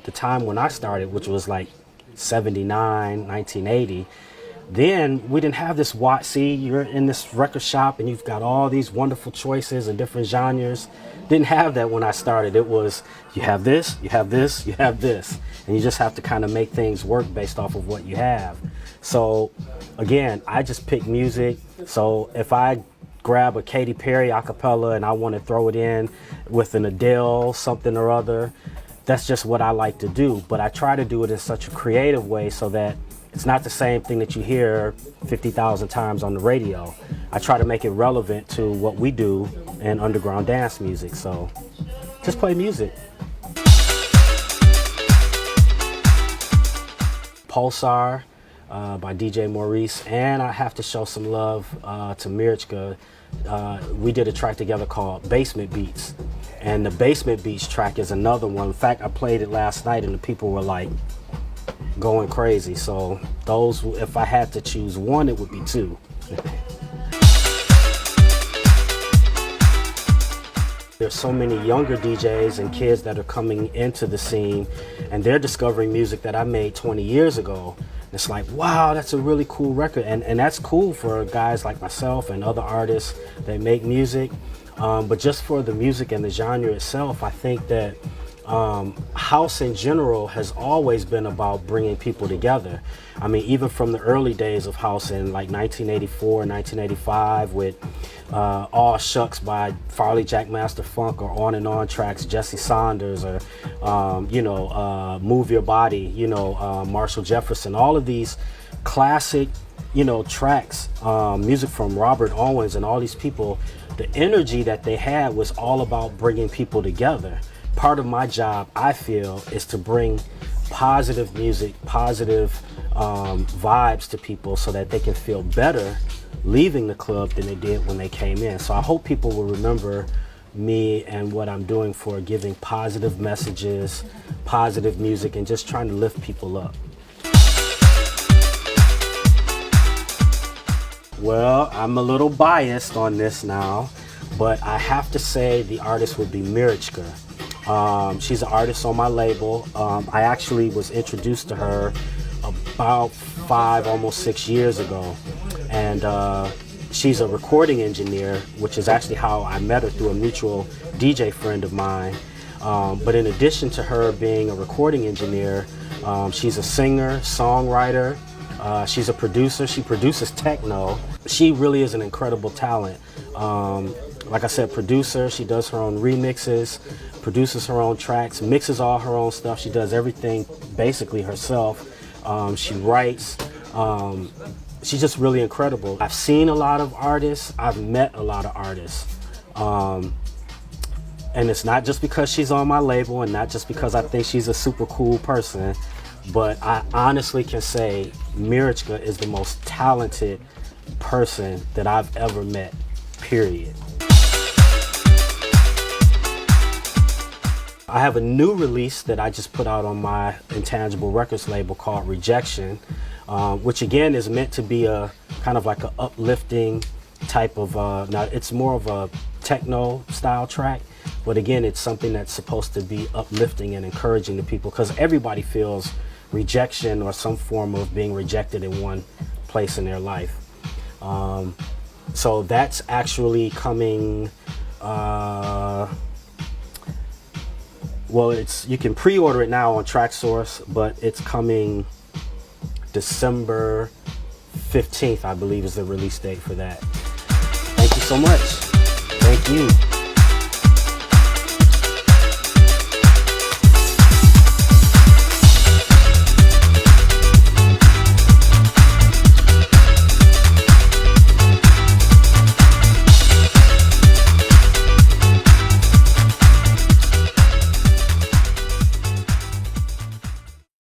the time when I started, which was like 79, 1980, then we didn't have this see, you're in this record shop and you've got all these wonderful choices and different genres. Didn't have that when I started. It was, you have this, you have this, you have this. And you just have to kind of make things work based off of what you have. So again, I just pick music. So if I grab a Katy Perry a cappella and I want to throw it in with an Adele, something or other, that's just what I like to do. But I try to do it in such a creative way so that it's not the same thing that you hear 50,000 times on the radio. I try to make it relevant to what we do in underground dance music. So just play music. Pulsar by DJ Maurice, and I have to show some love to Mirchka. We did a track together called Basement Beats, and the Basement Beats track is another one. In fact, I played it last night and the people were like going crazy. So those, if I had to choose one, it would be two. There's so many younger DJs and kids that are coming into the scene and they're discovering music that I made 20 years ago. It's like, wow, that's a really cool record. And that's cool for guys like myself and other artists that make music. But just for the music and the genre itself, I think that house in general has always been about bringing people together. I mean, even from the early days of house in like 1984, 1985 with All Shucks by Farley Jackmaster Funk, or On and On tracks, Jesse Saunders, or Move Your Body, Marshall Jefferson, all of these classic, tracks, music from Robert Owens and all these people. The energy that they had was all about bringing people together. Part of my job, I feel, is to bring positive music, positive vibes to people so that they can feel better leaving the club than they did when they came in. So I hope people will remember me and what I'm doing for giving positive messages, positive music, and just trying to lift people up. Well, I'm a little biased on this now, but I have to say the artist would be Mirchka. She's an artist on my label. I actually was introduced to her about 5, almost 6 years ago. And she's a recording engineer, which is actually how I met her, through a mutual DJ friend of mine. But in addition to her being a recording engineer, she's a singer, songwriter. She's a producer. She produces techno. She really is an incredible talent. Like I said, producer. She does her own remixes, produces her own tracks, mixes all her own stuff. She does everything basically herself. She writes. She's just really incredible. I've seen a lot of artists. I've met a lot of artists. And it's not just because she's on my label and not just because I think she's a super cool person, but I honestly can say Mirchka is the most talented person that I've ever met, period. I have a new release that I just put out on my Intangible Records label called Rejection, which again is meant to be a kind of like an uplifting type of, now it's more of a techno style track, but again, it's something that's supposed to be uplifting and encouraging to people, because everybody feels rejection or some form of being rejected in one place in their life. So that's actually coming, well, you can pre-order it now on TrackSource, but it's coming December 15th, I believe, is the release date for that. Thank you so much. Thank you.